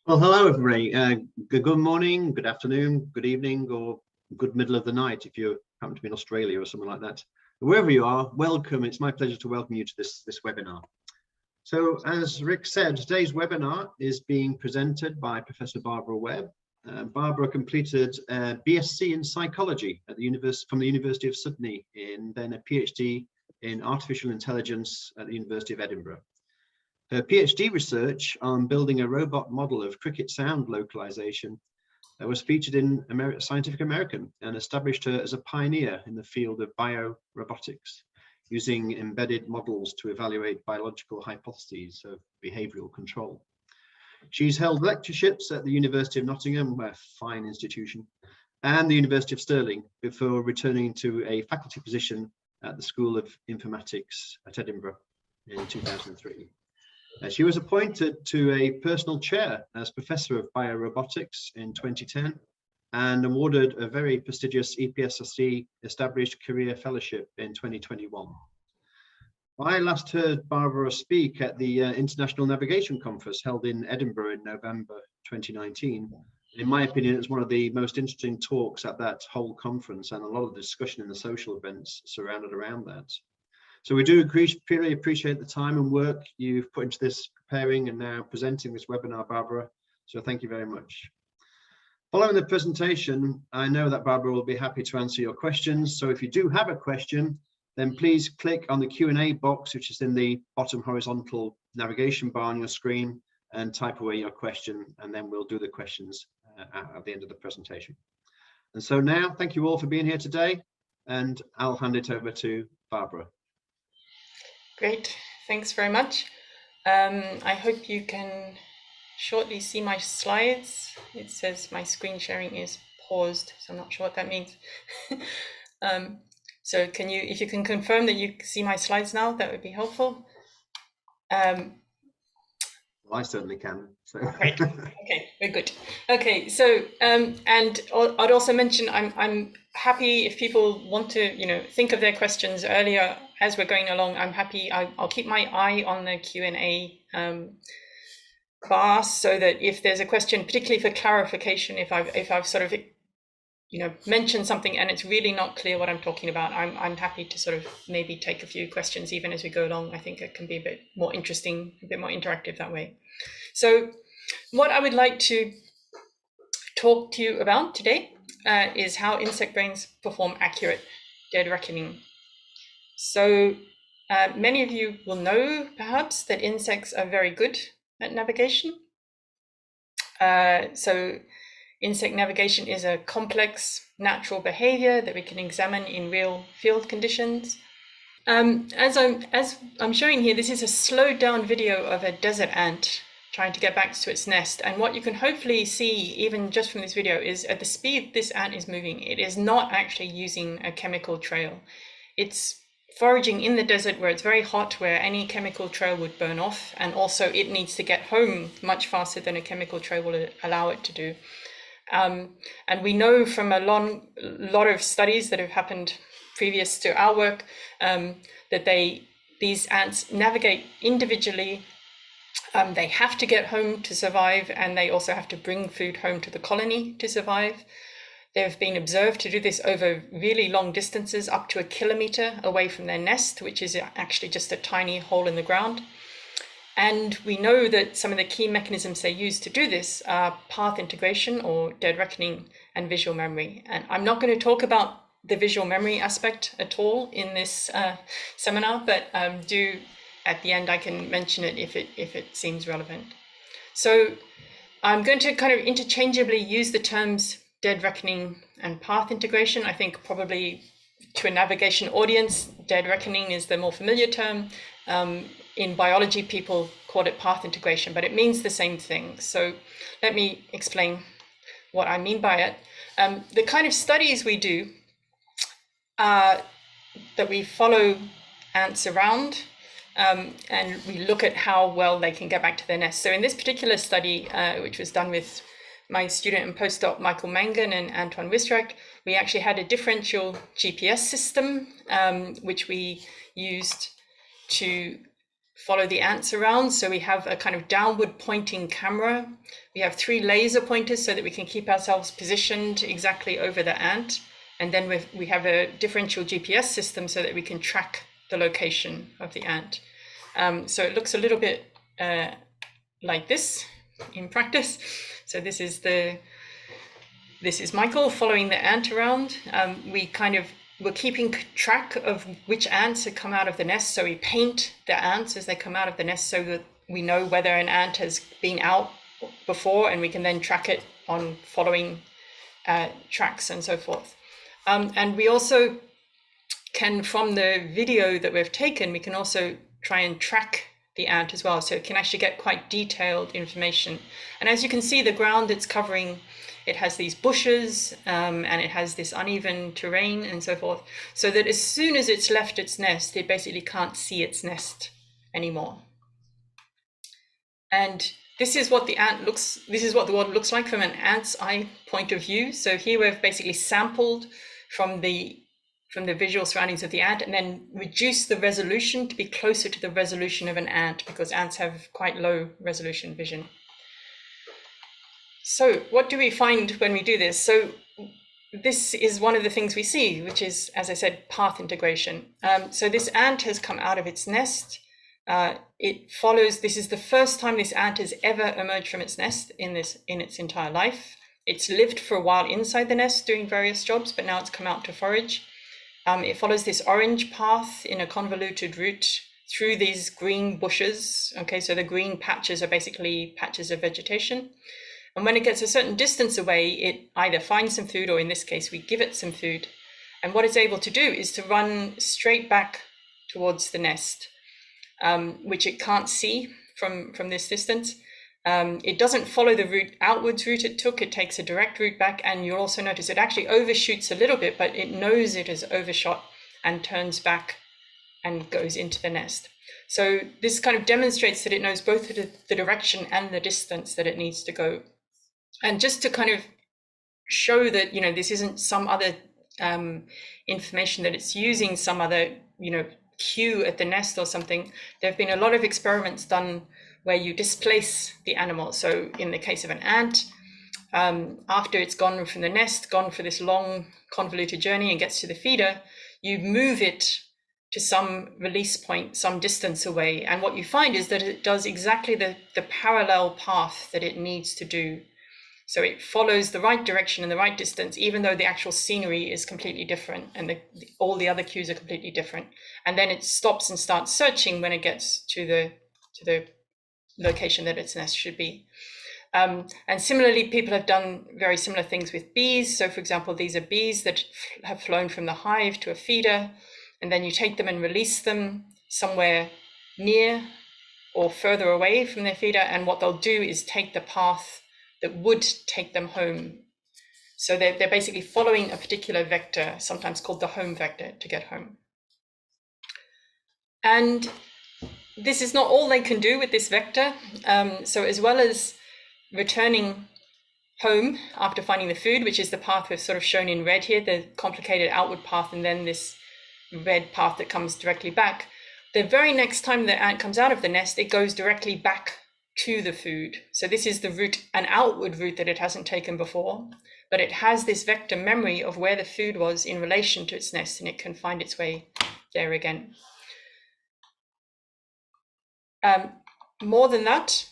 Well, hello everybody. Good morning, good afternoon, good evening, or good middle of the night if you happen to be in Australia or something like that. Wherever you are, welcome. It's my pleasure to welcome you to this webinar. So as Rick said, today's webinar is being presented by Professor Barbara Webb. Barbara completed a BSc in psychology at from the University of Sydney, and then a PhD in artificial intelligence at the University of Edinburgh. Her PhD research on building a robot model of cricket sound localization was featured in Scientific American and established her as a pioneer in the field of biorobotics, using embedded models to evaluate biological hypotheses of behavioral control. She's held lectureships at the University of Nottingham, a fine institution, and the University of Stirling before returning to a faculty position at the School of Informatics at Edinburgh in 2003. She was appointed to a personal chair as Professor of Biorobotics in 2010 and awarded a very prestigious EPSRC established career fellowship in 2021. I last heard Barbara speak at the International Navigation Conference held in Edinburgh in November 2019. In my opinion, it's one of the most interesting talks at that whole conference, and a lot of discussion in the social events surrounded around that. So we do really appreciate the time and work you've put into this preparing and now presenting this webinar, Barbara. So thank you very much. Following the presentation, I know that Barbara will be happy to answer your questions. So if you do have a question, then please click on the Q&A box, which is in the bottom horizontal navigation bar on your screen, and type away your question, and then we'll do the questions at the end of the presentation. And so now, thank you all for being here today, and I'll hand it over to Barbara. Great, thanks very much. I hope you can shortly see my slides. It says my screen sharing is paused, so I'm not sure what that means. So if you can confirm that you see my slides now, that would be helpful. Well, I certainly can. So. Great. Okay, very good. Okay, so and I'd also mention I'm happy if people want to think of their questions earlier as we're going along. I'm happy. I'll keep my eye on the Q&A bar so that if there's a question, particularly for clarification, if I've sort of mentioned something and it's really not clear what I'm talking about, I'm happy to sort of maybe take a few questions even as we go along. I think it can be a bit more interesting, a bit more interactive that way. So what I would like to talk to you about today is how insect brains perform accurate dead reckoning. So many of you will know perhaps that insects are very good at navigation. So insect navigation is a complex natural behavior that we can examine in real field conditions. As I'm showing here, this is a slowed down video of a desert ant trying to get back to its nest. And what you can hopefully see, even just from this video, is at the speed this ant is moving, it is not actually using a chemical trail. It's foraging in the desert where it's very hot, where any chemical trail would burn off. And also it needs to get home much faster than a chemical trail will allow it to do. And we know from a lot of studies that have happened previous to our work that these ants navigate individually. They have to get home to survive, and they also have to bring food home to the colony to survive. They've been observed to do this over really long distances, up to 1 kilometer away from their nest, which is actually just a tiny hole in the ground. And we know that some of the key mechanisms they use to do this are path integration, or dead reckoning, and visual memory. And I'm not going to talk about the visual memory aspect at all in this seminar, but at the end I can mention it if it seems relevant. So I'm going to kind of interchangeably use the terms dead reckoning and path integration. I think probably to a navigation audience, dead reckoning is the more familiar term. In biology, people call it path integration, but it means the same thing. So let me explain what I mean by it. The kind of studies we do that we follow ants around and we look at how well they can get back to their nest. So in this particular study, which was done with my student and postdoc Michael Mangan and Antoine Wisrak, we actually had a differential GPS system, which we used to follow the ants around. So we have a kind of downward pointing camera. We have 3 laser pointers so that we can keep ourselves positioned exactly over the ant. And then we have a differential GPS system so that we can track the location of the ant. So it looks a little bit like this in practice. So this is Michael following the ant around. We're keeping track of which ants have come out of the nest. So we paint the ants as they come out of the nest so that we know whether an ant has been out before, and we can then track it on following tracks and so forth. And we also can, from the video that we've taken, we can also try and track the ant as well. So it can actually get quite detailed information. And as you can see, the ground it's covering, it has these bushes and it has this uneven terrain and so forth, so that as soon as it's left its nest, it basically can't see its nest anymore. And this is what the world looks like from an ant's eye point of view. So here we've basically sampled from the visual surroundings of the ant and then reduced the resolution to be closer to the resolution of an ant, because ants have quite low resolution vision. So what do we find when we do this? So this is one of the things we see, which is, as I said, path integration. So this ant has come out of its nest. This is the first time this ant has ever emerged from its nest in its entire life. It's lived for a while inside the nest doing various jobs, but now it's come out to forage. It follows this orange path in a convoluted route through these green bushes. Okay, so the green patches are basically patches of vegetation. And when it gets a certain distance away, it either finds some food, or in this case, we give it some food. And what it's able to do is to run straight back towards the nest, which it can't see from this distance. It doesn't follow the outwards route it took. It takes a direct route back. And you'll also notice it actually overshoots a little bit, but it knows it has overshot and turns back and goes into the nest. So this kind of demonstrates that it knows both the direction and the distance that it needs to go. And just to kind of show that, this isn't some other information, that it's using some other, cue at the nest or something, there have been a lot of experiments done where you displace the animal. So in the case of an ant, after it's gone from the nest, gone for this long convoluted journey and gets to the feeder, you move it to some release point, some distance away. And what you find is that it does exactly the parallel path that it needs to do. So it follows the right direction and the right distance, even though the actual scenery is completely different and all the other cues are completely different. And then it stops and starts searching when it gets to the location that its nest should be. And similarly, people have done very similar things with bees. So for example, these are bees that have flown from the hive to a feeder, and then you take them and release them somewhere near or further away from their feeder. And what they'll do is take the path that would take them home. So they're basically following a particular vector, sometimes called the home vector, to get home. And this is not all they can do with this vector. So as well as returning home after finding the food, which is the path we've sort of shown in red here, the complicated outward path, and then this red path that comes directly back, the very next time the ant comes out of the nest, it goes directly back to the food. So this is the route, an outward route that it hasn't taken before, but it has this vector memory of where the food was in relation to its nest, and it can find its way there again. More than that,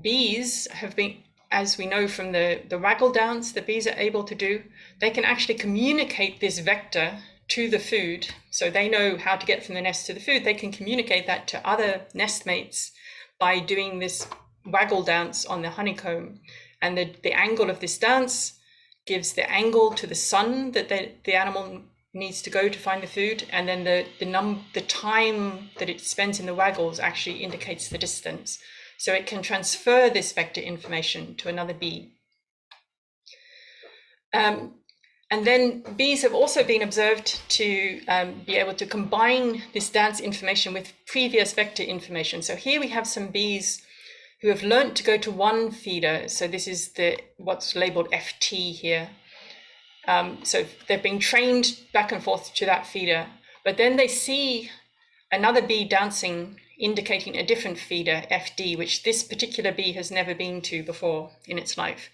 bees have been, as we know from the waggle dance that bees are able to do, they can actually communicate this vector to the food. So they know how to get from the nest to the food. They can communicate that to other nestmates by doing this waggle dance on the honeycomb. And the angle of this dance gives the angle to the sun that the animal needs to go to find the food, and then the time that it spends in the waggles actually indicates the distance. So it can transfer this vector information to another bee. And then bees have also been observed to be able to combine this dance information with previous vector information. So here we have some bees who have learned to go to one feeder. So this is what's labeled FT here. So they've been trained back and forth to that feeder, but then they see another bee dancing indicating a different feeder, FD, which this particular bee has never been to before in its life.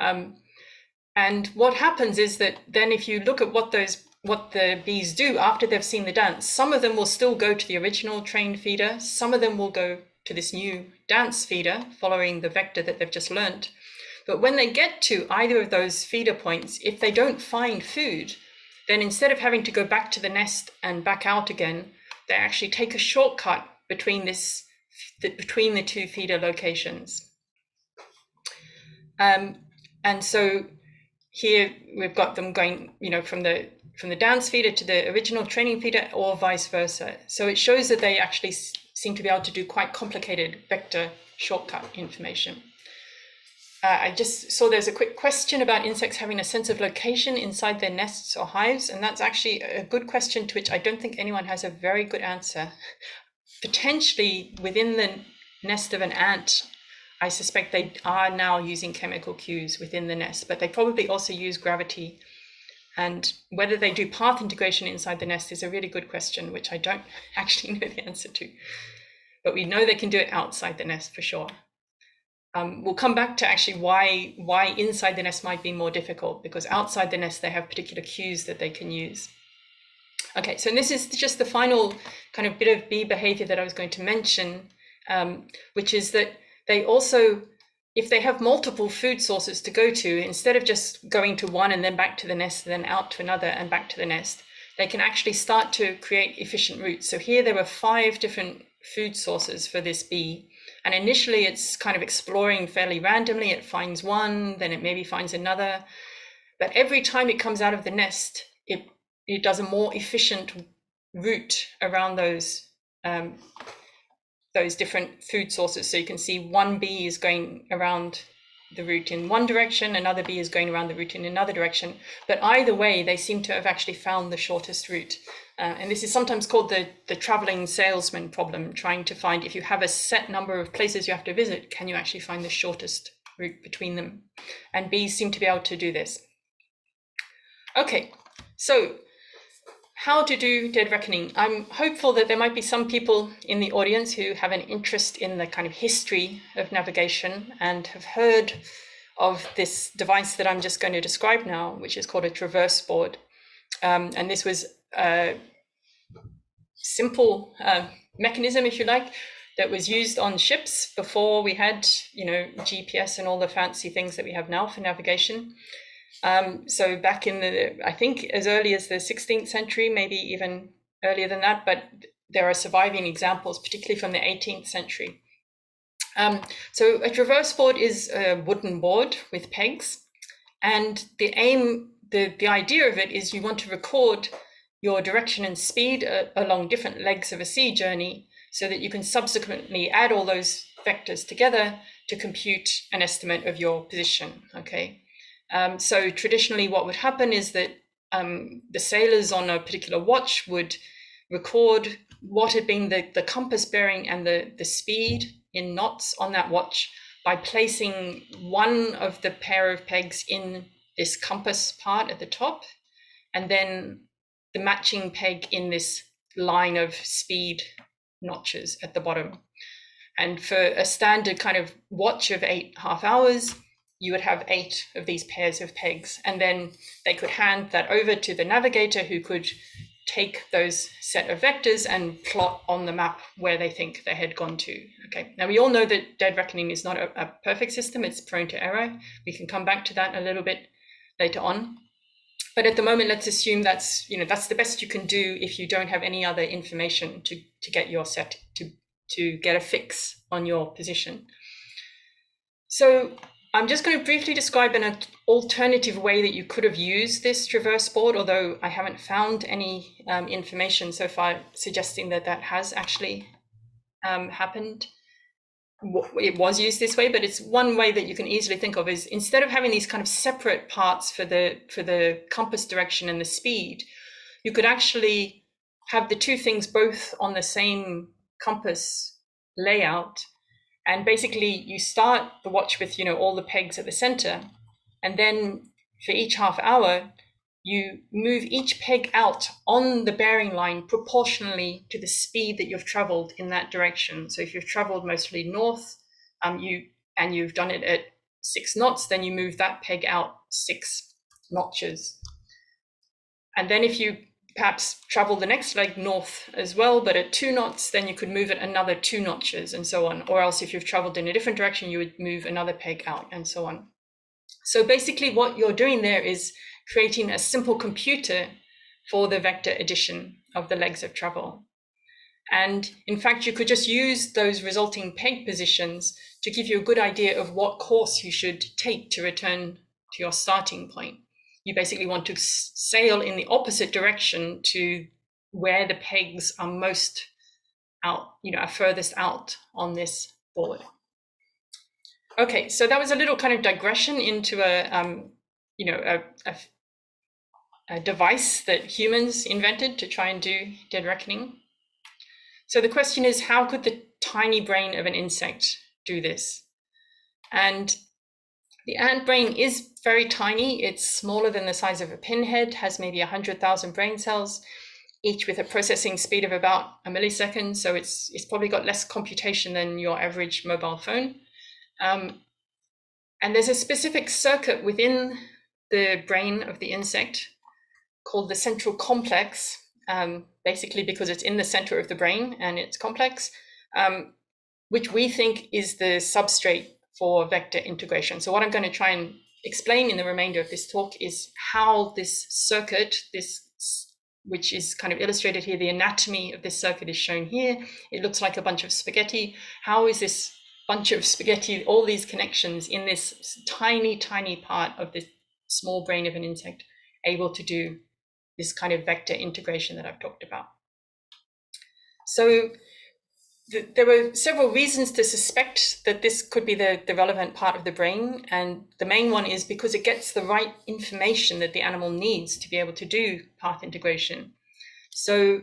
And what happens is that then if you look at what the bees do after they've seen the dance, some of them will still go to the original trained feeder, some of them will go to this new dance feeder following the vector that they've just learned. But when they get to either of those feeder points, if they don't find food, then instead of having to go back to the nest and back out again, they actually take a shortcut between the two feeder locations. And so here we've got them going, from the dance feeder to the original training feeder, or vice versa. So it shows that they actually seem to be able to do quite complicated vector shortcut information. I just saw there's a quick question about insects having a sense of location inside their nests or hives, and that's actually a good question to which I don't think anyone has a very good answer. Potentially within the nest of an ant, I suspect they are now using chemical cues within the nest, but they probably also use gravity. And whether they do path integration inside the nest is a really good question, which I don't actually know the answer to. But we know they can do it outside the nest for sure. We'll come back to actually why inside the nest might be more difficult, because outside the nest they have particular cues that they can use. Okay, so this is just the final kind of bit of bee behavior that I was going to mention, which is that they also, if they have multiple food sources to go to, instead of just going to one and then back to the nest, and then out to another and back to the nest, they can actually start to create efficient routes. So here there were 5 different food sources for this bee. And initially it's kind of exploring fairly randomly. It finds one, then it maybe finds another. But every time it comes out of the nest, it does a more efficient route around those different food sources. So you can see one bee is going around the route in one direction, another bee is going around the route in another direction. But either way, they seem to have actually found the shortest route. And this is sometimes called the traveling salesman problem, trying to find, if you have a set number of places you have to visit, can you actually find the shortest route between them? And bees seem to be able to do this. Okay, so how to do dead reckoning. I'm hopeful that there might be some people in the audience who have an interest in the kind of history of navigation and have heard of this device that I'm just going to describe now, which is called a traverse board. And this was a simple mechanism, if you like, that was used on ships before we had, GPS and all the fancy things that we have now for navigation. So back in I think as early as the 16th century, maybe even earlier than that, but there are surviving examples, particularly from the 18th century. So a traverse board is a wooden board with pegs, and the idea of it is you want to record your direction and speed along different legs of a sea journey, so that you can subsequently add all those vectors together to compute an estimate of your position. Okay. So traditionally what would happen is that the sailors on a particular watch would record what had been the compass bearing and the speed in knots on that watch by placing one of the pair of pegs in this compass part at the top, and then the matching peg in this line of speed notches at the bottom. And for a standard kind of watch of 8.5 hours, you would have 8 of these pairs of pegs, and then they could hand that over to the navigator, who could take those set of vectors and plot on the map where they think they had gone to. Okay, now we all know that dead reckoning is not a perfect system, it's prone to error. We can come back to that a little bit later on. But at the moment, let's assume that's the best you can do if you don't have any other information to get your set to get a fix on your position. So I'm just going to briefly describe an alternative way that you could have used this traverse board, although I haven't found any information so far suggesting that has actually happened. It was used this way, but it's one way that you can easily think of is, instead of having these kind of separate parts for the compass direction and the speed, you could actually have the two things both on the same compass layout. And basically you start the watch with, all the pegs at the center. And then for each half hour, you move each peg out on the bearing line proportionally to the speed that you've traveled in that direction. So if you've traveled mostly north, you've done it at 6 knots, then you move that peg out 6 notches. And then if you perhaps travel the next leg north as well, but at 2 knots, then you could move it another 2 notches and so on. Or else if you've traveled in a different direction, you would move another peg out and so on. So basically what you're doing there is creating a simple computer for the vector addition of the legs of travel. And in fact, you could just use those resulting peg positions to give you a good idea of what course you should take to return to your starting point. You basically want to sail in the opposite direction to where the pegs are most out, are furthest out on this board. Okay, so that was a little kind of digression into a device that humans invented to try and do dead reckoning. So the question is, how could the tiny brain of an insect do this? And the ant brain is very tiny. It's smaller than the size of a pinhead, has maybe 100,000 brain cells, each with a processing speed of about a millisecond. So it's probably got less computation than your average mobile phone. And there's a specific circuit within the brain of the insect called the central complex, basically because it's in the center of the brain and it's complex, which we think is the substrate for vector integration. So what I'm going to try and explain in the remainder of this talk is how this circuit, which is kind of illustrated here, the anatomy of this circuit is shown here. It looks like a bunch of spaghetti. How is this bunch of spaghetti, all these connections in this tiny, tiny part of the small brain of an insect, able to do this kind of vector integration that I've talked about? So there were several reasons to suspect that this could be the relevant part of the brain. And the main one is because it gets the right information that the animal needs to be able to do path integration. So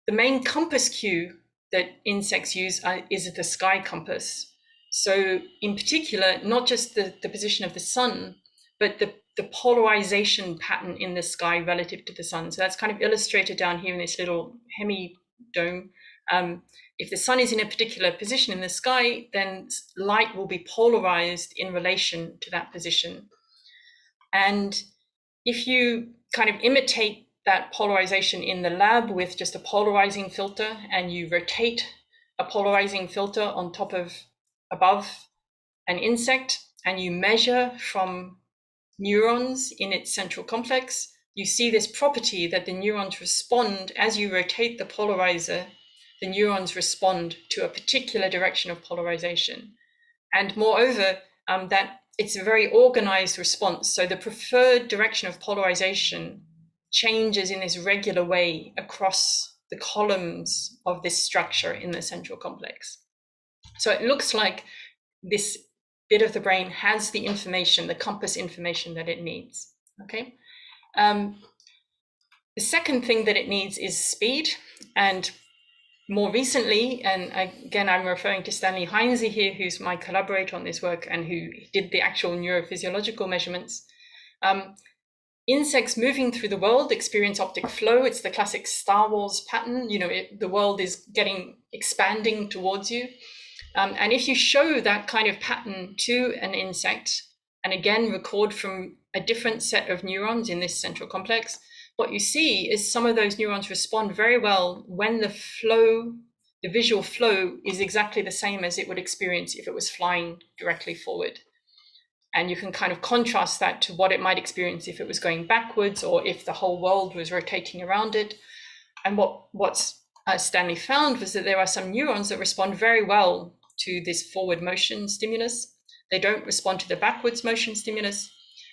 the main compass cue that insects use is the sky compass. So in particular, not just the position of the sun, but the polarization pattern in the sky relative to the sun. So that's kind of illustrated down here in this little hemidome. If the sun is in a particular position in the sky, then light will be polarized in relation to that position. And if you kind of imitate that polarization in the lab with just a polarizing filter, and you rotate a polarizing filter on top of above an insect, and you measure from neurons in its central complex, you see this property that the neurons respond as you rotate the polarizer. The neurons respond to a particular direction of polarization. And moreover, that it's a very organized response. So the preferred direction of polarization changes in this regular way across the columns of this structure in the central complex. So it looks like this bit of the brain has the information, the compass information that it needs, okay? The second thing that it needs is speed. And more recently, and again, I'm referring to Stanley Heinze here, who's my collaborator on this work and who did the actual neurophysiological measurements. Insects moving through the world experience optic flow. It's the classic Star Wars pattern. The world is expanding towards you. And if you show that kind of pattern to an insect, and again, record from a different set of neurons in this central complex, what you see is some of those neurons respond very well when the visual flow is exactly the same as it would experience if it was flying directly forward. And you can kind of contrast that to what it might experience if it was going backwards or if the whole world was rotating around it. And what Stanley found was that there are some neurons that respond very well to this forward motion stimulus. They don't respond to the backwards motion stimulus.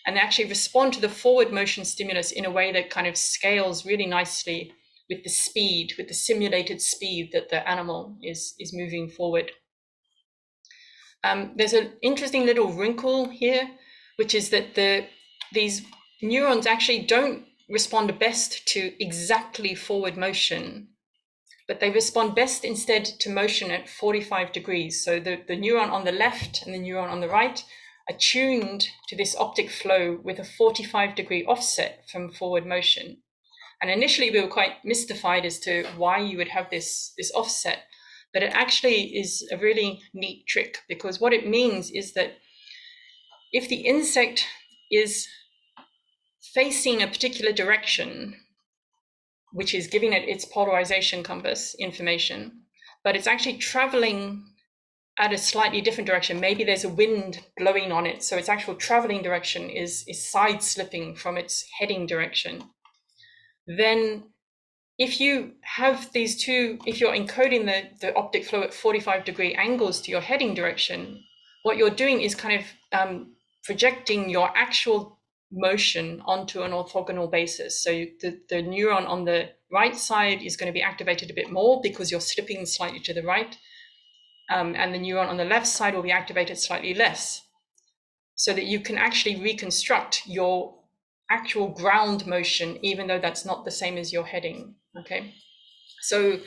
And they actually respond to the forward motion stimulus in a way that kind of scales really nicely with the speed, with the simulated speed that the animal is moving forward. There's an interesting little wrinkle here, which is that these neurons actually don't respond best to exactly forward motion, but they respond best instead to motion at 45 degrees. So the neuron on the left and the neuron on the right attuned to this optic flow with a 45-degree offset from forward motion. And initially we were quite mystified as to why you would have this offset, but it actually is a really neat trick, because what it means is that if the insect is facing a particular direction, which is giving it its polarization compass information, but it's actually traveling at a slightly different direction. Maybe there's a wind blowing on it, so its actual traveling direction is side slipping from its heading direction. Then if you have these two, if you're encoding the optic flow at 45-degree angles to your heading direction, what you're doing is kind of projecting your actual motion onto an orthogonal basis. So the neuron on the right side is going to be activated a bit more because you're slipping slightly to the right, and the neuron on the left side will be activated slightly less, so that you can actually reconstruct your actual ground motion, even though that's not the same as your heading. Okay, so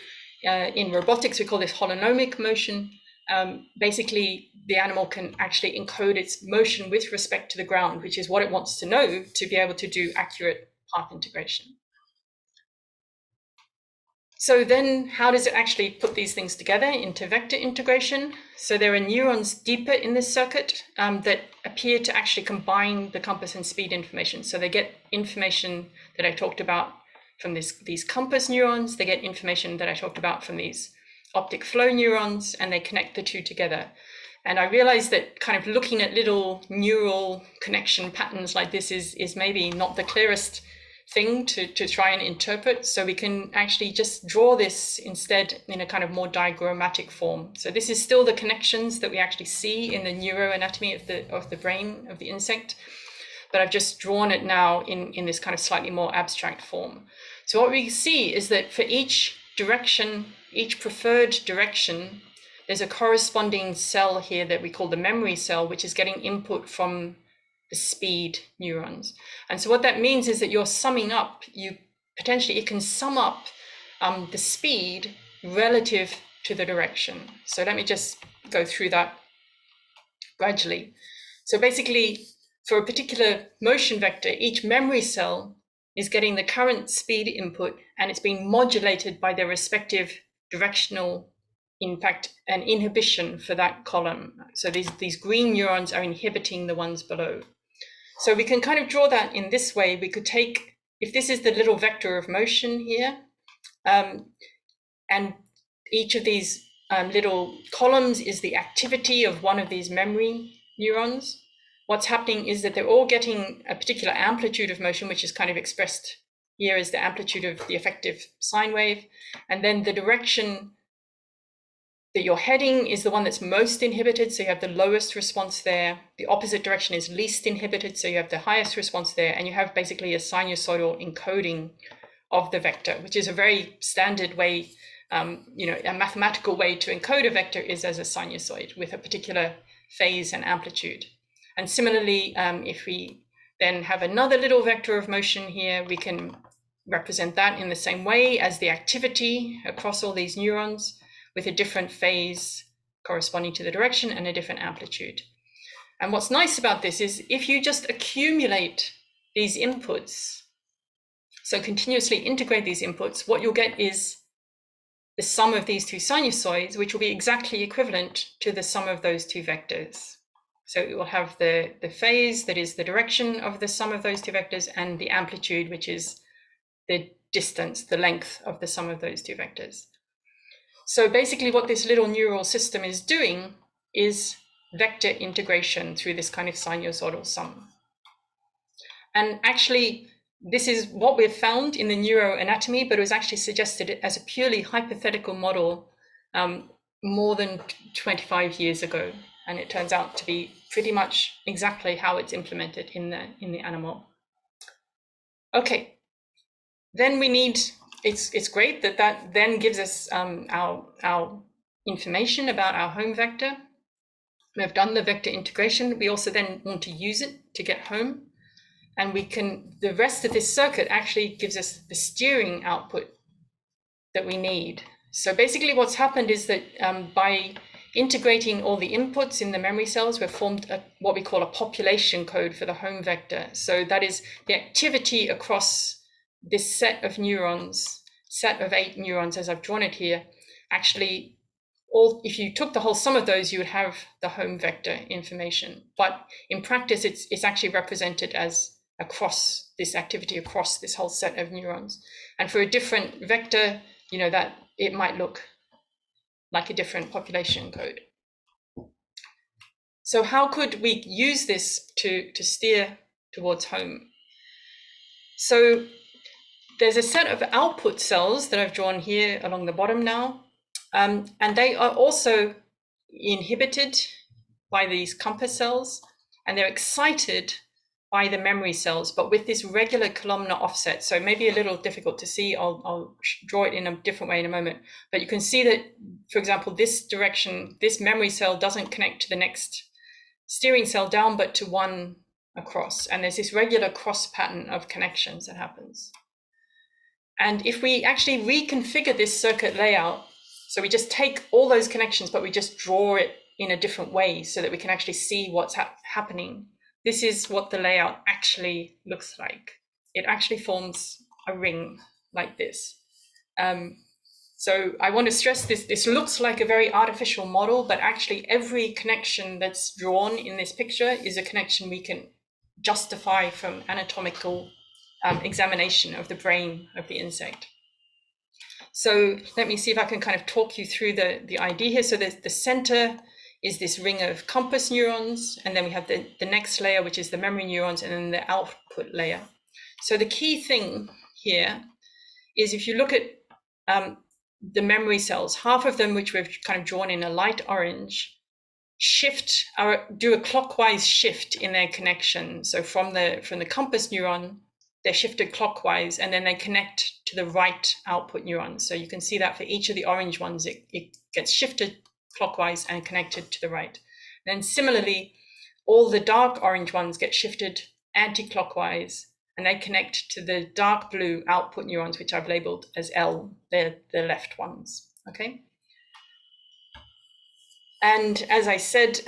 in robotics we call this holonomic motion. Basically the animal can actually encode its motion with respect to the ground, which is what it wants to know to be able to do accurate path integration. So then how does it actually put these things together into vector integration? So there are neurons deeper in this circuit that appear to actually combine the compass and speed information. So they get information that I talked about from these compass neurons, they get information that I talked about from these optic flow neurons, and they connect the two together. And I realized that kind of looking at little neural connection patterns like this is maybe not the clearest thing to try and interpret. So we can actually just draw this instead in a kind of more diagrammatic form. So this is still the connections that we actually see in the neuroanatomy of the brain of the insect, but I've just drawn it now in this kind of slightly more abstract form. So what we see is that for each direction, each preferred direction, there's a corresponding cell here that we call the memory cell, which is getting input from the speed neurons. And so what that means is that you're summing up, it can sum up the speed relative to the direction. So let me just go through that gradually. So basically, for a particular motion vector, each memory cell is getting the current speed input, and it's being modulated by their respective directional impact and inhibition for that column. So these green neurons are inhibiting the ones below. So we can kind of draw that in this way. We could take, if this is the little vector of motion here, and each of these little columns is the activity of one of these memory neurons. What's happening is that they're all getting a particular amplitude of motion, which is kind of expressed here as the amplitude of the effective sine wave. And then the direction that you're heading is the one that's most inhibited, so you have the lowest response there. The opposite direction is least inhibited, so you have the highest response there, and you have basically a sinusoidal encoding of the vector, which is a very standard way, a mathematical way to encode a vector is as a sinusoid with a particular phase and amplitude. And similarly, if we then have another little vector of motion here, we can represent that in the same way as the activity across all these neurons, with a different phase corresponding to the direction and a different amplitude. And what's nice about this is if you just accumulate these inputs, so continuously integrate these inputs, what you'll get is the sum of these two sinusoids, which will be exactly equivalent to the sum of those two vectors. So it will have the phase, that is the direction of the sum of those two vectors, and the amplitude, which is the distance, the length of the sum of those two vectors. So basically what this little neural system is doing is vector integration through this kind of sinusoidal sum. And actually, this is what we've found in the neuroanatomy, but it was actually suggested as a purely hypothetical model more than 25 years ago. And it turns out to be pretty much exactly how it's implemented in the animal. Okay, then we need, it's great that then gives us our information about our home vector. We've done the vector integration. We also then want to use it to get home. And the rest of this circuit actually gives us the steering output that we need. So basically what's happened is that by integrating all the inputs in the memory cells, we've formed what we call a population code for the home vector. So that is the activity across this set of neurons, set of 8 neurons as I've drawn it here. Actually, if you took the whole sum of those, you would have the home vector information. But in practice, it's actually represented as across this activity, across this whole set of neurons. And for a different vector, that it might look like a different population code. So how could we use this to steer towards home? So there's a set of output cells that I've drawn here along the bottom now, and they are also inhibited by these compass cells, and they're excited by the memory cells, but with this regular columnar offset. So maybe a little difficult to see. I'll draw it in a different way in a moment. But you can see that, for example, this direction, this memory cell doesn't connect to the next steering cell down, but to one across. And there's this regular cross pattern of connections that happens. And if we actually reconfigure this circuit layout, so we just take all those connections, but we just draw it in a different way so that we can actually see what's happening. This is what the layout actually looks like. It actually forms a ring like this. So I want to stress this. This looks like a very artificial model, but actually every connection that's drawn in this picture is a connection we can justify from anatomical examination of the brain of the insect. So let me see if I can kind of talk you through the idea here. So the center is this ring of compass neurons, and then we have the next layer, which is the memory neurons, and then the output layer. So the key thing here is if you look at the memory cells, half of them, which we've kind of drawn in a light orange, do a clockwise shift in their connection. So from the compass neuron, they're shifted clockwise, and then they connect to the right output neuron. So you can see that for each of the orange ones, it gets shifted clockwise and connected to the right. Then similarly, all the dark orange ones get shifted anti-clockwise, and they connect to the dark blue output neurons, which I've labeled as L. They're the left ones, okay? And as I said,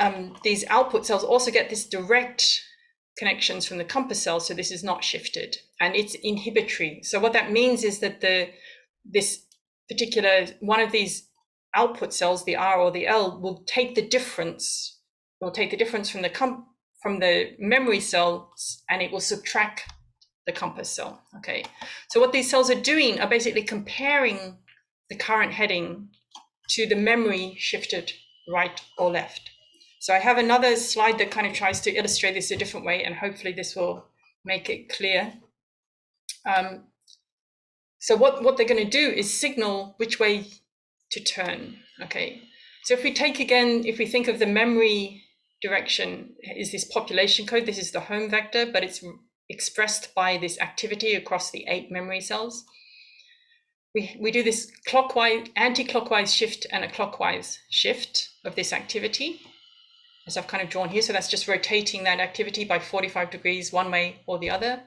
these output cells also get this direct connections from the compass cells, so this is not shifted, and it's inhibitory. So what that means is that this particular one of these output cells, the R or the L, will take the difference. Will take the difference from the memory cells, and it will subtract the compass cell. Okay. So what these cells are doing are basically comparing the current heading to the memory shifted right or left. So I have another slide that kind of tries to illustrate this a different way, and hopefully this will make it clear. So what they're going to do is signal which way to turn. Okay. So if we think of the memory direction is this population code, this is the home vector, but it's expressed by this activity across the 8 memory cells. We do this clockwise, anti-clockwise shift and a clockwise shift of this activity, as I've kind of drawn here. So that's just rotating that activity by 45 degrees one way or the other.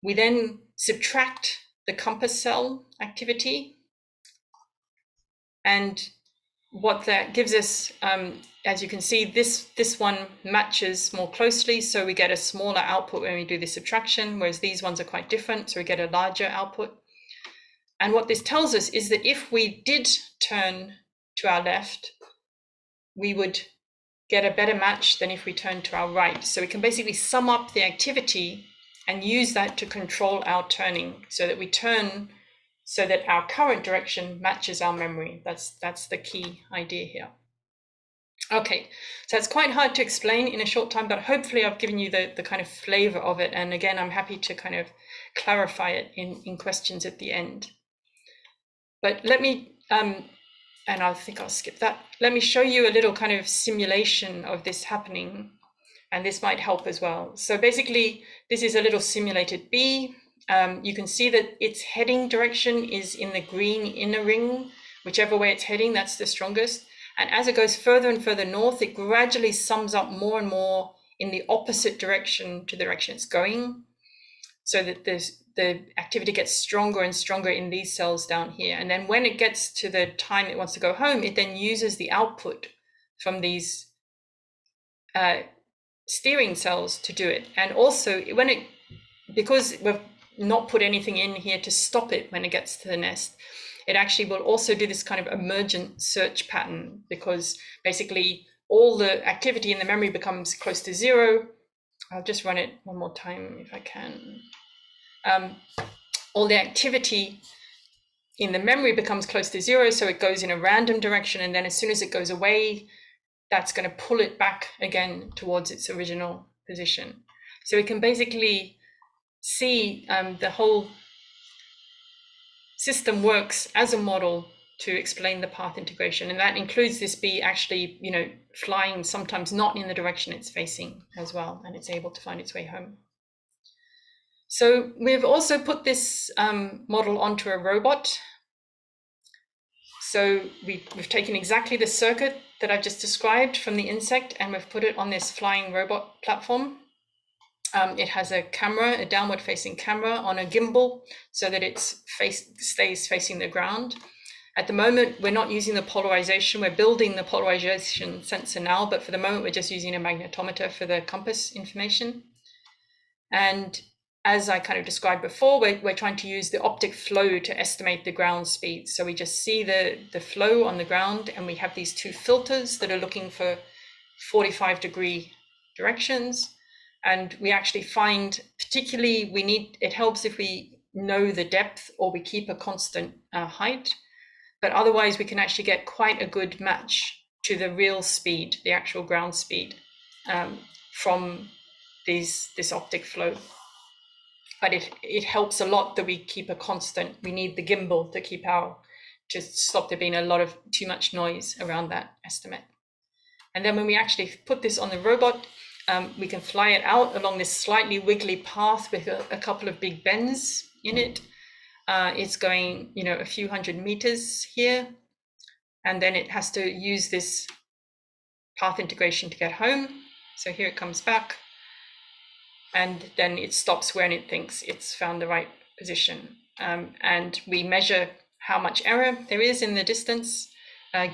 We then subtract the compass cell activity. And what that gives us, as you can see, this one matches more closely. So we get a smaller output when we do the subtraction, whereas these ones are quite different. So we get a larger output. And what this tells us is that if we did turn to our left, we would get a better match than if we turn to our right. So we can basically sum up the activity and use that to control our turning, so that we turn so that our current direction matches our memory. That's the key idea here. Okay, so it's quite hard to explain in a short time, but hopefully I've given you the kind of flavor of it. And again, I'm happy to kind of clarify it in questions at the end. But let me, and I think I'll skip that. Let me show you a little kind of simulation of this happening, and this might help as well. So basically, this is a little simulated bee. You can see that its heading direction is in the green inner ring. Whichever way it's heading, that's the strongest. And as it goes further and further north, it gradually sums up more and more in the opposite direction to the direction it's going, so that the activity gets stronger and stronger in these cells down here. And then when it gets to the time it wants to go home, it then uses the output from these steering cells to do it. And also because we've not put anything in here to stop it when it gets to the nest, it actually will also do this kind of emergent search pattern, because basically all the activity in the memory becomes close to zero. I'll just run it one more time if I can. All the activity in the memory becomes close to zero, so it goes in a random direction, and then as soon as it goes away, that's going to pull it back again towards its original position. So we can basically see the whole system works as a model to explain the path integration, and that includes this bee actually, flying sometimes not in the direction it's facing as well, and it's able to find its way home. So we've also put this model onto a robot. So we've taken exactly the circuit that I've just described from the insect, and we've put it on this flying robot platform. It has a camera, a downward facing camera on a gimbal, so that it stays facing the ground. At the moment, we're not using the polarization. We're building the polarization sensor now, but for the moment, we're just using a magnetometer for the compass information. And as I kind of described before, we're trying to use the optic flow to estimate the ground speed. So we just see the flow on the ground, and we have these two filters that are looking for 45-degree directions. And we actually find, particularly, it helps if we know the depth or we keep a constant height, but otherwise we can actually get quite a good match to the real speed, the actual ground speed, from this optic flow. But it helps a lot that we keep a constant. We need the gimbal to stop there being too much noise around that estimate. And then when we actually put this on the robot, we can fly it out along this slightly wiggly path with a couple of big bends in it. It's going, a few hundred meters here, and then it has to use this path integration to get home. So here it comes back, and then it stops when it thinks it's found the right position. And we measure how much error there is in the distance,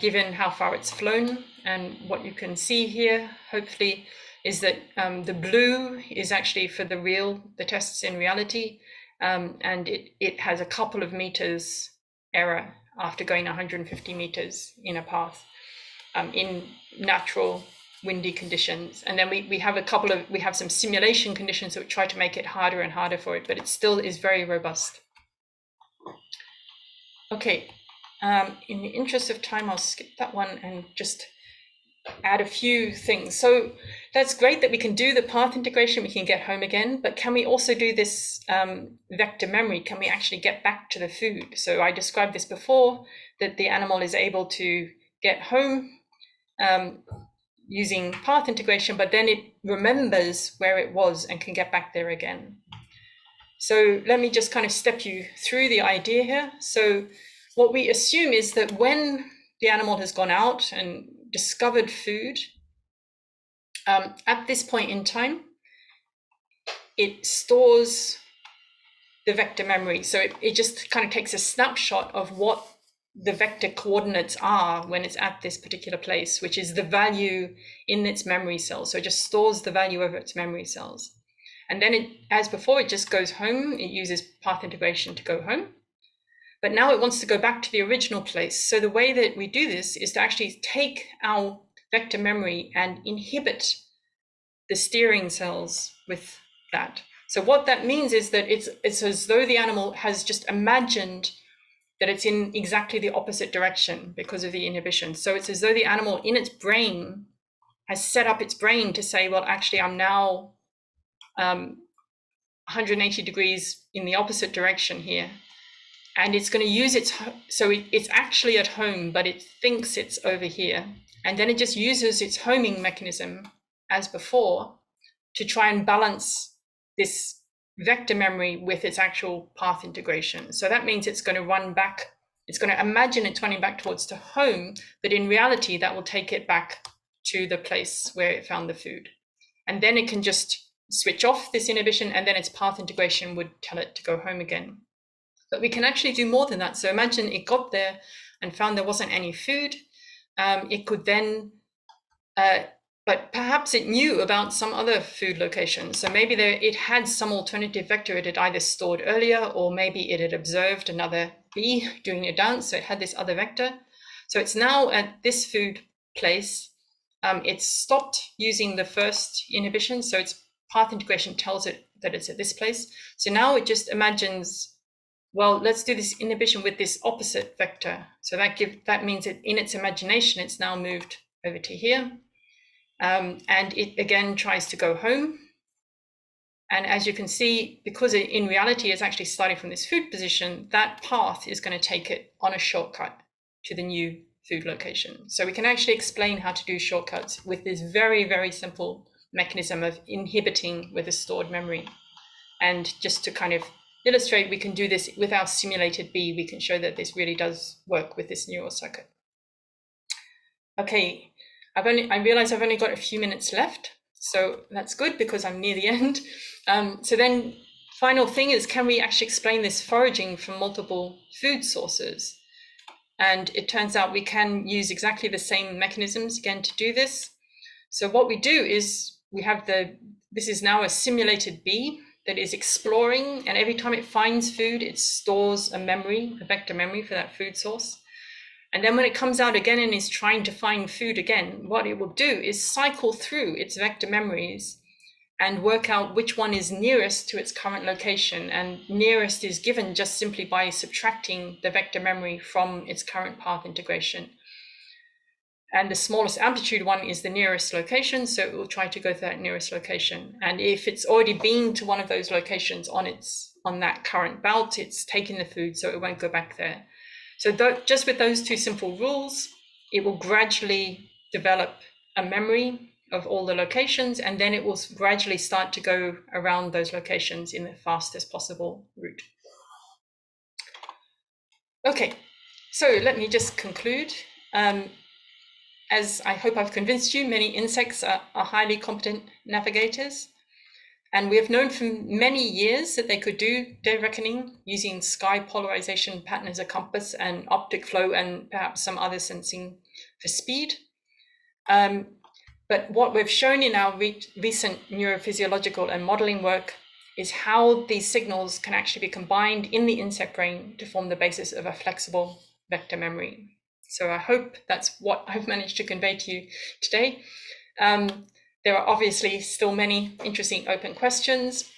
given how far it's flown. And what you can see here, hopefully, is that the blue is actually for the tests in reality, and it has a couple of meters error after going 150 meters in a path in natural windy conditions. And then we have some simulation conditions that try to make it harder and harder for it, but it still is very robust. Okay, in the interest of time, I'll skip that one and just add a few things. So that's great that we can do the path integration, we can get home again, but can we also do this vector memory? Can we actually get back to the food? So I described this before, that the animal is able to get home using path integration, but then it remembers where it was and can get back there again. So let me just kind of step you through the idea here. So what we assume is that when the animal has gone out and discovered food, at this point in time, it stores the vector memory. So it just kind of takes a snapshot of what the vector coordinates are when it's at this particular place, which is the value in its memory cells. So it just stores the value of its memory cells. And then as before, it just goes home. It uses path integration to go home. But now it wants to go back to the original place. So the way that we do this is to actually take our vector memory and inhibit the steering cells with that. So what that means is that it's as though the animal has just imagined that it's in exactly the opposite direction because of the inhibition. So it's as though the animal in its brain has set up its brain to say, well, actually, I'm now 180 degrees in the opposite direction here. And it's going to use it's actually at home, but it thinks it's over here. And then it just uses its homing mechanism as before to try and balance this vector memory with its actual path integration. So that means it's going to run back. It's going to imagine it's running back towards the home, but in reality, that will take it back to the place where it found the food. And then it can just switch off this inhibition, and then its path integration would tell it to go home again. But we can actually do more than that. So imagine it got there and found there wasn't any food. It could then, but perhaps it knew about some other food location. So maybe it had some alternative vector it had either stored earlier, or maybe it had observed another bee doing a dance, so it had this other vector. So it's now at this food place. It's stopped using the first inhibition, so its path integration tells it that it's at this place. So now it just imagines, well, let's do this inhibition with this opposite vector. So that means that in its imagination, it's now moved over to here. And it again tries to go home. And as you can see, because in reality it's actually starting from this food position, that path is going to take it on a shortcut to the new food location. So we can actually explain how to do shortcuts with this very, very simple mechanism of inhibiting with a stored memory. And just to kind of illustrate, we can do this with our simulated bee. We can show that this really does work with this neural circuit. Okay, I realize I've only got a few minutes left, so that's good because I'm near the end. So then final thing is, can we actually explain this foraging from multiple food sources? And it turns out we can use exactly the same mechanisms again to do this. So what we do is we have this is now a simulated bee that is exploring, and every time it finds food, it stores a memory, a vector memory for that food source. And then when it comes out again and is trying to find food again, what it will do is cycle through its vector memories and work out which one is nearest to its current location. And nearest is given just simply by subtracting the vector memory from its current path integration. And the smallest amplitude one is the nearest location, so it will try to go to that nearest location. And if it's already been to one of those locations on that current belt, it's taken the food, so it won't go back there. So just with those two simple rules, it will gradually develop a memory of all the locations, and then it will gradually start to go around those locations in the fastest possible route. Okay, so let me just conclude. As I hope I've convinced you, many insects are highly competent navigators. And we have known for many years that they could do day reckoning using sky polarization pattern as a compass and optic flow and perhaps some other sensing for speed. But what we've shown in our recent neurophysiological and modeling work is how these signals can actually be combined in the insect brain to form the basis of a flexible vector memory. So I hope that's what I've managed to convey to you today. There are obviously still many interesting open questions.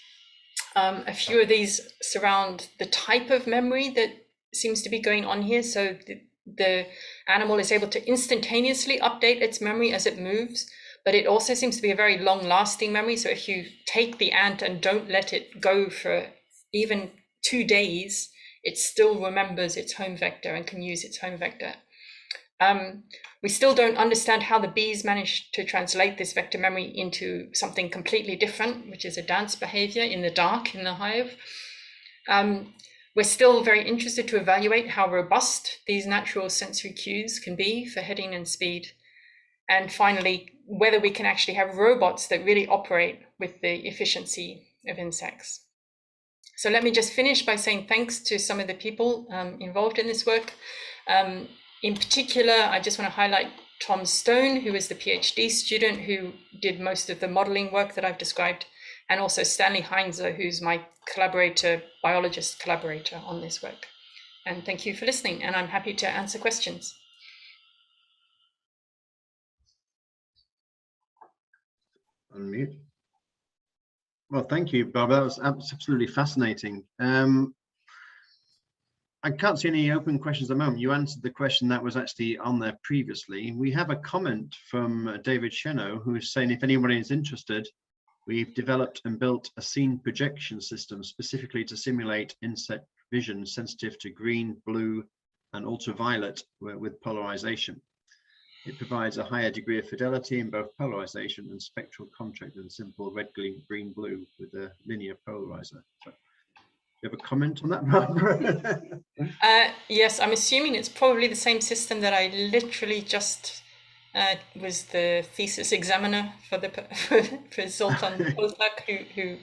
A few of these surround the type of memory that seems to be going on here. So the animal is able to instantaneously update its memory as it moves, but it also seems to be a very long-lasting memory. So if you take the ant and don't let it go for even 2 days, it still remembers its home vector and can use its home vector. We still don't understand how the bees managed to translate this vector memory into something completely different, which is a dance behavior in the dark in the hive. We're still very interested to evaluate how robust these natural sensory cues can be for heading and speed. And finally, whether we can actually have robots that really operate with the efficiency of insects. So let me just finish by saying thanks to some of the people involved in this work. In particular, I just want to highlight Tom Stone, who is the PhD student who did most of the modeling work that I've described, and also Stanley Heinzer, who's my biologist collaborator on this work. And thank you for listening, and I'm happy to answer questions. Unmute. Well, thank you, Barbara. That was absolutely fascinating. I can't see any open questions at the moment. You answered the question that was actually on there previously. We have a comment from David Sheno, who is saying if anybody is interested, we've developed and built a scene projection system specifically to simulate insect vision sensitive to green, blue, and ultraviolet with polarization. It provides a higher degree of fidelity in both polarization and spectral contrast than simple red, green, blue with a linear polarizer. So, you have a comment on that, Barbara? Yes, I'm assuming it's probably the same system that I literally just was the thesis examiner for the for Zoltan Kozlak, who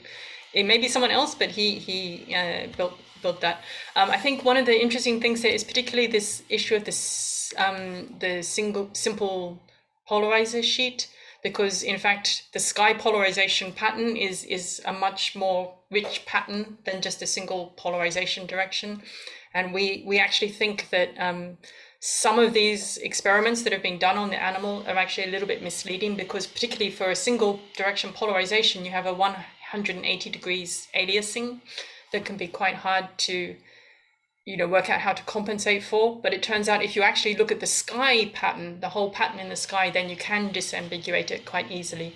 it may be someone else, but he built that. I think one of the interesting things there is particularly this issue of this the simple polarizer sheet, because in fact the sky polarization pattern is a much more rich pattern than just a single polarization direction, and we actually think that some of these experiments that have been done on the animal are actually a little bit misleading, because particularly for a single direction polarization, you have a 180 degrees aliasing that can be quite hard to, work out how to compensate for. But it turns out if you actually look at the sky pattern, the whole pattern in the sky, then you can disambiguate it quite easily.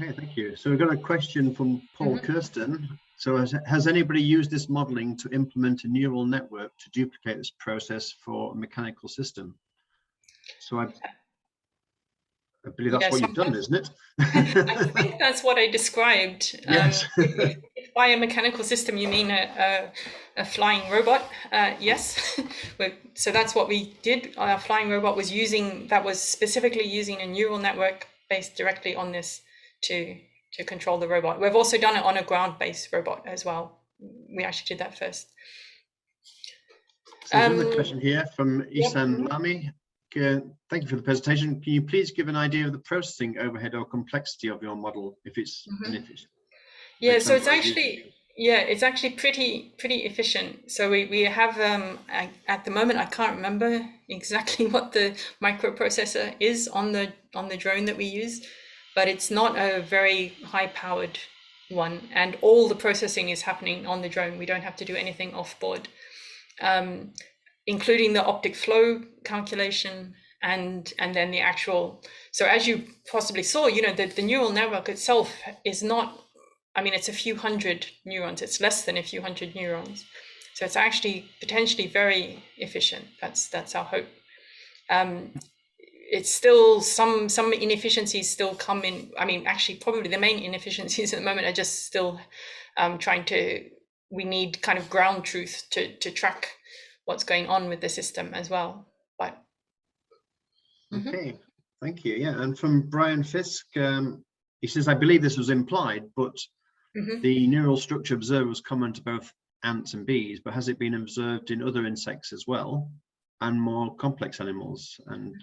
Okay, thank you. So we've got a question from Paul Kirsten. So has anybody used this modeling to implement a neural network to duplicate this process for a mechanical system? So I believe that's what you've done, isn't it? I think that's what I described. Yes. If by a mechanical system you mean a flying robot, yes. So that's what we did. Our flying robot was specifically using a neural network based directly on this to control the robot. We've also done it on a ground-based robot as well. We actually did that first. So there's another question here from Isan Lamy. Thank you for the presentation. Can you please give an idea of the processing overhead or complexity of your model, if it's inefficient? Yeah, so it's actually pretty efficient. So we have at the moment, I can't remember exactly what the microprocessor is on the drone that we use, but it's not a very high-powered one, and all the processing is happening on the drone. We don't have to do anything off-board, including the optic flow calculation and then the actual. So as you possibly saw, the neural network itself is not. I mean, it's a few hundred neurons. It's less than a few hundred neurons. So it's actually potentially very efficient. That's our hope. It's still some inefficiencies still come in. I mean, actually, probably the main inefficiencies at the moment are just still we need kind of ground truth to track what's going on with the system as well. But okay, thank you. Yeah, and from Brian Fisk, he says, I believe this was implied, but the neural structure observed was common to both ants and bees, but has it been observed in other insects as well, and more complex animals? And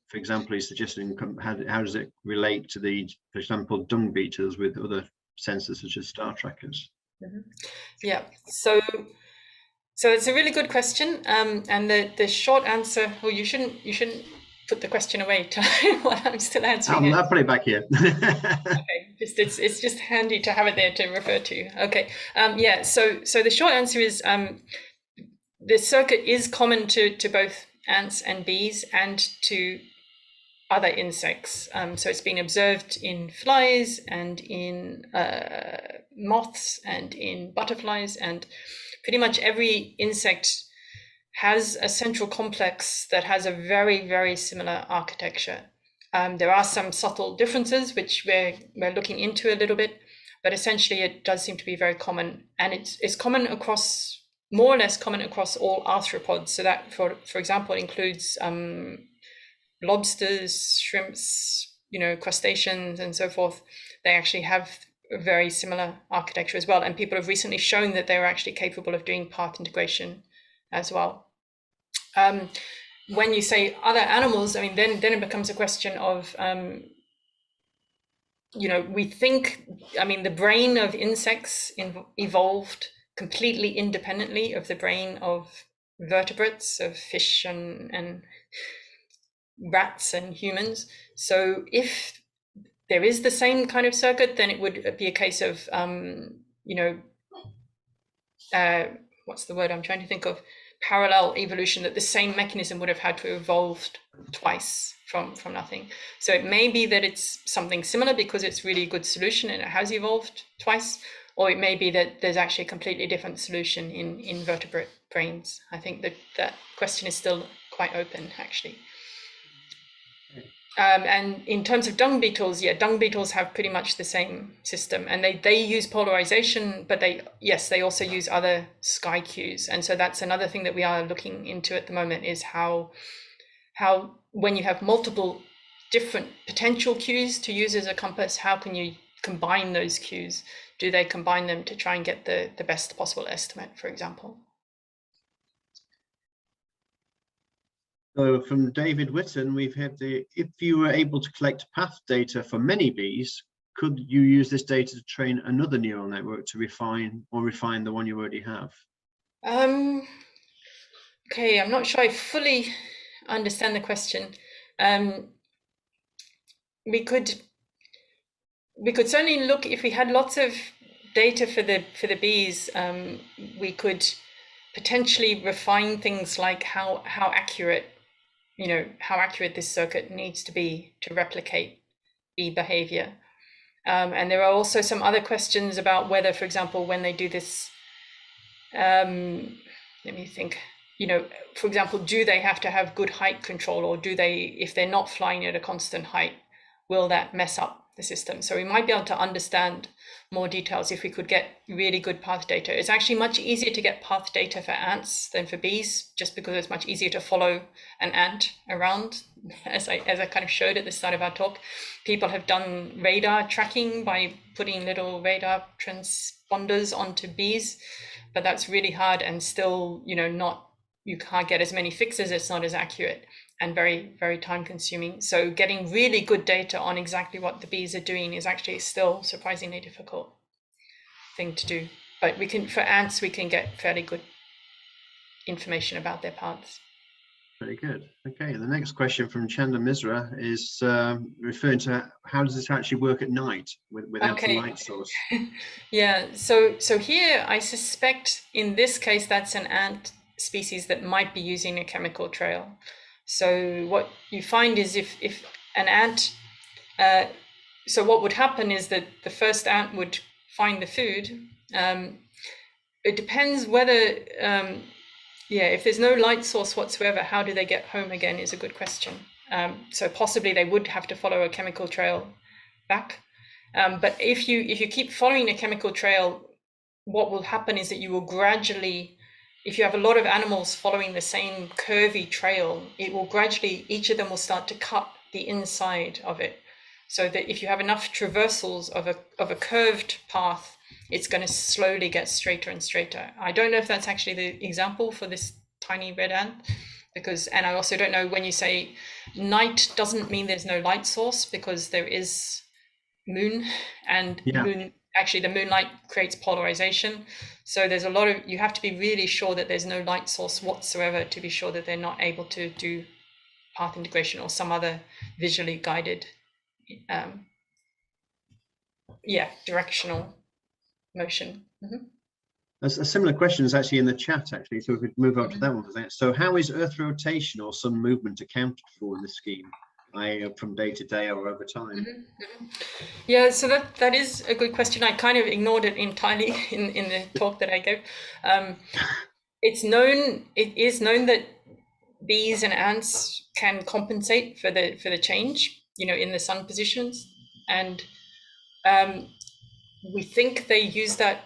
for example, he's suggesting how does it relate to for example, dung beetles with other sensors such as star trackers? Yeah, so it's a really good question, and the short answer. Well, you shouldn't put the question away while I'm still answering. I'll put it back here. Okay, it's just handy to have it there to refer to. Okay, yeah. So the short answer is the circuit is common to both ants and bees and to other insects. So it's been observed in flies and in moths and in butterflies, and pretty much every insect has a central complex that has a very, very similar architecture. There are some subtle differences which we're looking into a little bit, but essentially it does seem to be very common, and it's common across, more or less common across all arthropods. So that, for example, includes lobsters, shrimps, crustaceans, and so forth. They actually have a very similar architecture as well, and people have recently shown that they're actually capable of doing part integration as well. When you say other animals, I mean, then it becomes a question of, we think, I mean, the brain of insects evolved completely independently of the brain of vertebrates, of fish and rats and humans. So if there is the same kind of circuit, then it would be a case of, what's the word I'm trying to think of? Parallel evolution, that the same mechanism would have had to evolve twice from nothing. So it may be that it's something similar because it's really a good solution and it has evolved twice, or it may be that there's actually a completely different solution in invertebrate brains. I think that question is still quite open, actually. And in terms of dung beetles, dung beetles have pretty much the same system, and they use polarization, but they also use other sky cues. And so that's another thing that we are looking into at the moment, is how when you have multiple different potential cues to use as a compass, how can you combine those cues? Do they combine them to try and get the best possible estimate, for example? So from David Witten, we've had if you were able to collect path data for many bees, could you use this data to train another neural network to refine the one you already have? Okay, I'm not sure I fully understand the question. We could certainly look, if we had lots of data for the bees, we could potentially refine things like how accurate, how accurate this circuit needs to be to replicate bee behavior. And there are also some other questions about whether, for example, when they do this, let me think, for example, do they have to have good height control, or do they, if they're not flying at a constant height, will that mess up the system? So we might be able to understand more details if we could get really good path data. It's actually much easier to get path data for ants than for bees, just because it's much easier to follow an ant around. As I kind of showed at the start of our talk, people have done radar tracking by putting little radar transponders onto bees, but that's really hard and still, you can't get as many fixes. It's not as accurate and very, very time consuming. So getting really good data on exactly what the bees are doing is actually still surprisingly difficult thing to do. But for ants, we can get fairly good information about their paths. Very good. Okay, the next question from Chanda Misra is referring to how does this actually work at night without a light source? Yeah, so here I suspect in this case that's an ant species that might be using a chemical trail. So what you find is if an ant, so what would happen is that the first ant would find the food. It depends whether, if there's no light source whatsoever, how do they get home again is a good question. So possibly they would have to follow a chemical trail back. But if you keep following a chemical trail, what will happen is that you will gradually, if you have a lot of animals following the same curvy trail, it will gradually, each of them will start to cut the inside of it. So that if you have enough traversals of a curved path, it's going to slowly get straighter and straighter. I don't know if that's actually the example for this tiny red ant, and I also don't know, when you say night doesn't mean there's no light source, because there is moon, and actually the moonlight creates polarization. So there's you have to be really sure that there's no light source whatsoever to be sure that they're not able to do path integration or some other visually guided, directional motion. Mm-hmm. A similar question is actually in the chat, actually, so we could move on to that one. So how is Earth rotation or sun movement accounted for in the scheme, from day to day or over time? Mm-hmm. Yeah, so that is a good question. I kind of ignored it entirely in the talk that I gave. It is known that bees and ants can compensate for the change, in the sun positions, and we think they use that,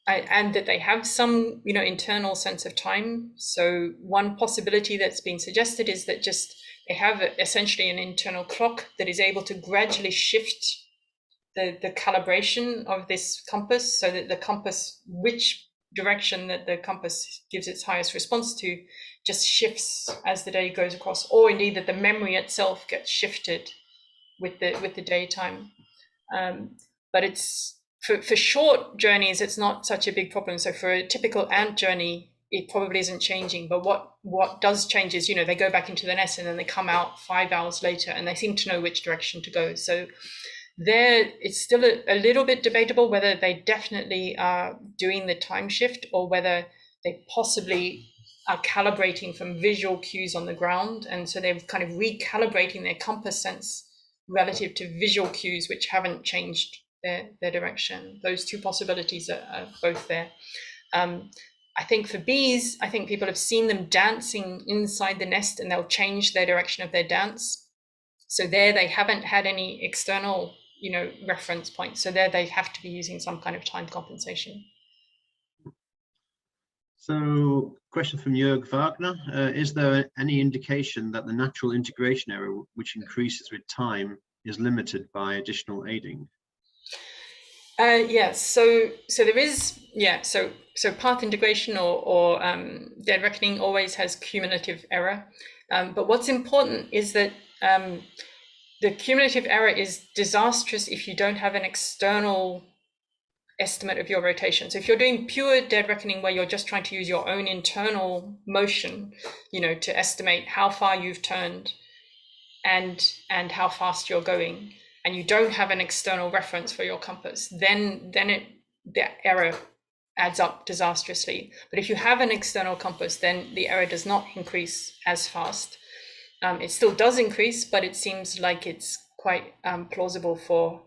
and that they have some, internal sense of time. So one possibility that's been suggested is that just they have essentially an internal clock that is able to gradually shift the calibration of this compass, so that the compass, which direction that the compass gives its highest response to, just shifts as the day goes across, or indeed that the memory itself gets shifted with the daytime. But it's for short journeys, it's not such a big problem. So for a typical ant journey, it probably isn't changing. But what does change is, they go back into the nest and then they come out 5 hours later and they seem to know which direction to go. So there, it's still a little bit debatable whether they definitely are doing the time shift, or whether they possibly are calibrating from visual cues on the ground. And so they're kind of recalibrating their compass sense relative to visual cues, which haven't changed their direction. Those two possibilities are both there. I think for bees, I think people have seen them dancing inside the nest, and they'll change their direction of their dance. So there they haven't had any external, reference points. So there they have to be using some kind of time compensation. So, question from Jörg Wagner. Is there any indication that the natural integration error, which increases with time, is limited by additional aiding? Yes, so there is, so path integration or dead reckoning always has cumulative error. But what's important is that the cumulative error is disastrous if you don't have an external estimate of your rotation. So if you're doing pure dead reckoning where you're just trying to use your own internal motion, to estimate how far you've turned and how fast you're going, and you don't have an external reference for your compass, then the error adds up disastrously. But if you have an external compass, then the error does not increase as fast. It still does increase, but it seems like it's quite plausible for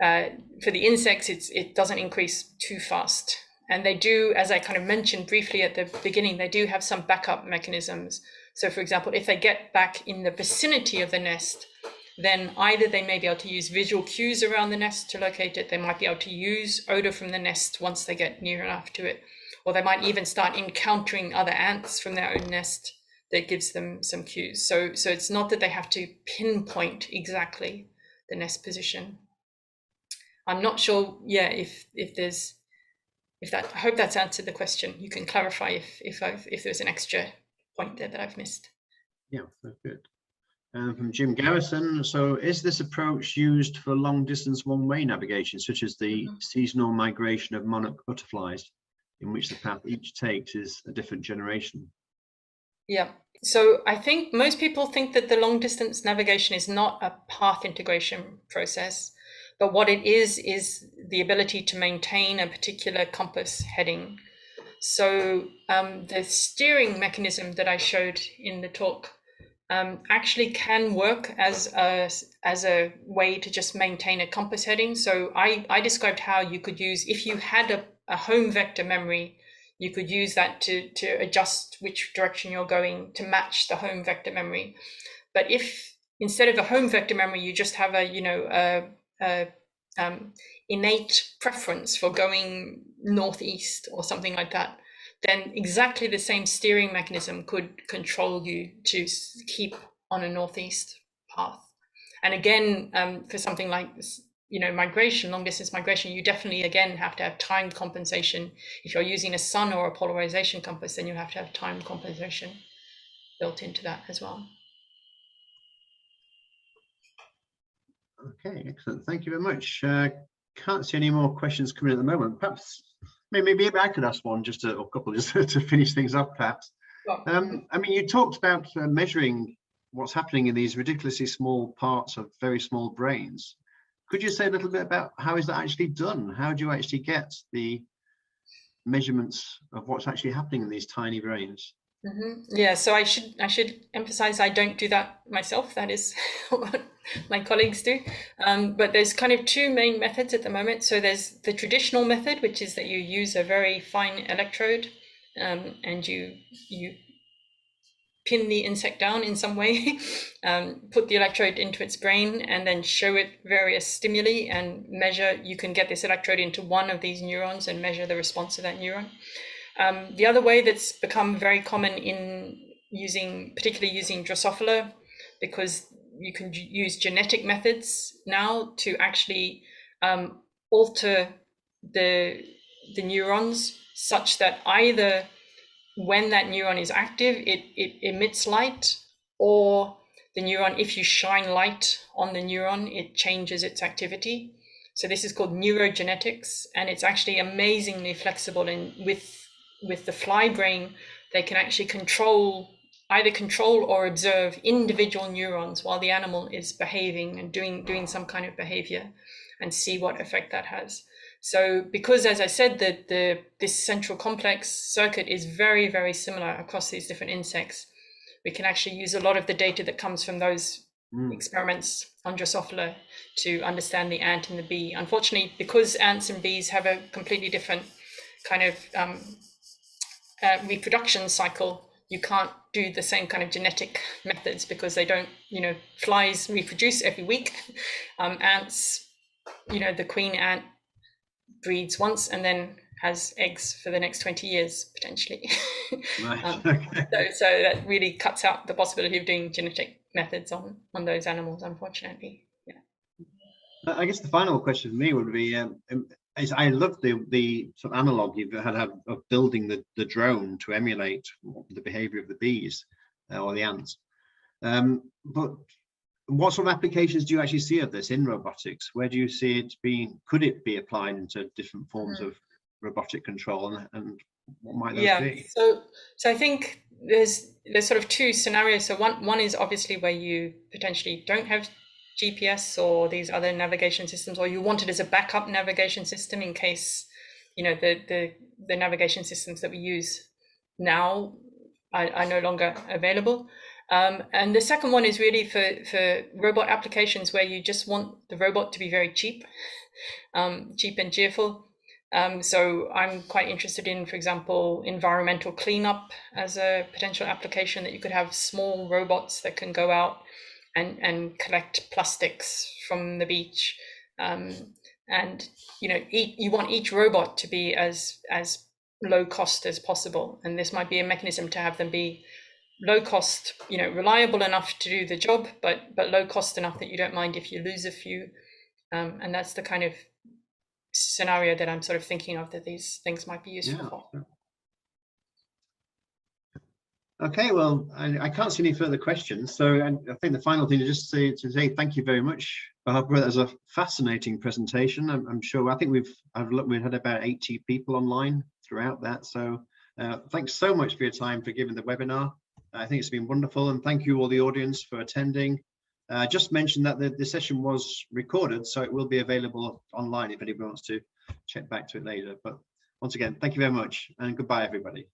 the insects. It doesn't increase too fast. And they do, as I kind of mentioned briefly at the beginning, they do have some backup mechanisms. So for example, if they get back in the vicinity of the nest, then either they may be able to use visual cues around the nest to locate it, they might be able to use odor from the nest once they get near enough to it, or they might even start encountering other ants from their own nest that gives them some cues. So it's not that they have to pinpoint exactly the nest position. I'm not sure, if that, I hope that's answered the question. You can clarify if there's an extra point there that I've missed. Yeah, that's good. From Jim Garrison, so is this approach used for long distance one-way navigation, such as the seasonal migration of monarch butterflies, in which the path each takes is a different generation? Yeah, so I think most people think that the long distance navigation is not a path integration process, but what it is the ability to maintain a particular compass heading. So the steering mechanism that I showed in the talk actually can work as a way to just maintain a compass heading. So I described how you could use, if you had a home vector memory, you could use that to adjust which direction you're going to match the home vector memory. But if instead of a home vector memory, you just have a innate preference for going northeast or something like that, then exactly the same steering mechanism could control you to keep on a northeast path. And again, for something like this, migration, long distance migration, you definitely again have to have time compensation. If you're using a sun or a polarization compass, then you have to have time compensation built into that as well. Okay, excellent. Thank you very much. Can't see any more questions coming at the moment. Perhaps maybe I could ask one, just a couple, just to finish things up, perhaps. I mean, you talked about measuring what's happening in these ridiculously small parts of very small brains. Could you say a little bit about how is that actually done? How do you actually get the measurements of what's actually happening in these tiny brains? Yeah, so I should emphasize I don't do that myself. That is what my colleagues do. But there's kind of two main methods at the moment. So there's the traditional method, which is that you use a very fine electrode and you pin the insect down in some way, put the electrode into its brain, and then show it various stimuli and measure. You can get this electrode into one of these neurons and measure the response of that neuron. The other way that's become very common in particularly using Drosophila, because you can use genetic methods now to actually alter the neurons such that either when that neuron is active, it emits light, or the neuron, if you shine light on the neuron, it changes its activity. So this is called neurogenetics, and it's actually amazingly flexible. And with the fly brain, they can actually either control or observe individual neurons while the animal is behaving and doing some kind of behavior, and see what effect that has. So because, as I said, that this central complex circuit is very, very similar across these different insects, we can actually use a lot of the data that comes from those experiments on Drosophila to understand the ant and the bee. Unfortunately, because ants and bees have a completely different kind of reproduction cycle, you can't do the same kind of genetic methods because they don't, flies reproduce every week. Ants, the queen ant breeds once and then has eggs for the next 20 years potentially. Right. So that really cuts out the possibility of doing genetic methods on those animals, unfortunately. Yeah. I guess the final question for me would be, is I love the sort of analog you've had of building the drone to emulate the behavior of the bees or the ants. But what sort of applications do you actually see of this in robotics? Where do you see it being? Could it be applied into different forms of robotic control, and what might those be? So I think there's sort of two scenarios. So one is obviously where you potentially don't have GPS or these other navigation systems, or you want it as a backup navigation system in case, you know, the navigation systems that we use now are no longer available. And the second one is really for robot applications where you just want the robot to be very cheap, cheap and cheerful. So I'm quite interested in, for example, environmental cleanup as a potential application, that you could have small robots that can go out and collect plastics from the beach. And you know, you want each robot to be as low cost as possible. And this might be a mechanism to have them be low cost, you know, reliable enough to do the job, but low cost enough that you don't mind if you lose a few. And that's the kind of scenario that I'm sort of thinking of, that these things might be useful for. Okay, well, I can't see any further questions, so I think the final thing is just to say thank you very much, Barbara. That was a fascinating presentation. I'm sure. I think we've had about 80 people online throughout that. So thanks so much for your time for giving the webinar. I think it's been wonderful, and thank you all the audience for attending. Just mention that the session was recorded, so it will be available online if anybody wants to check back to it later. But once again, thank you very much, and goodbye, everybody.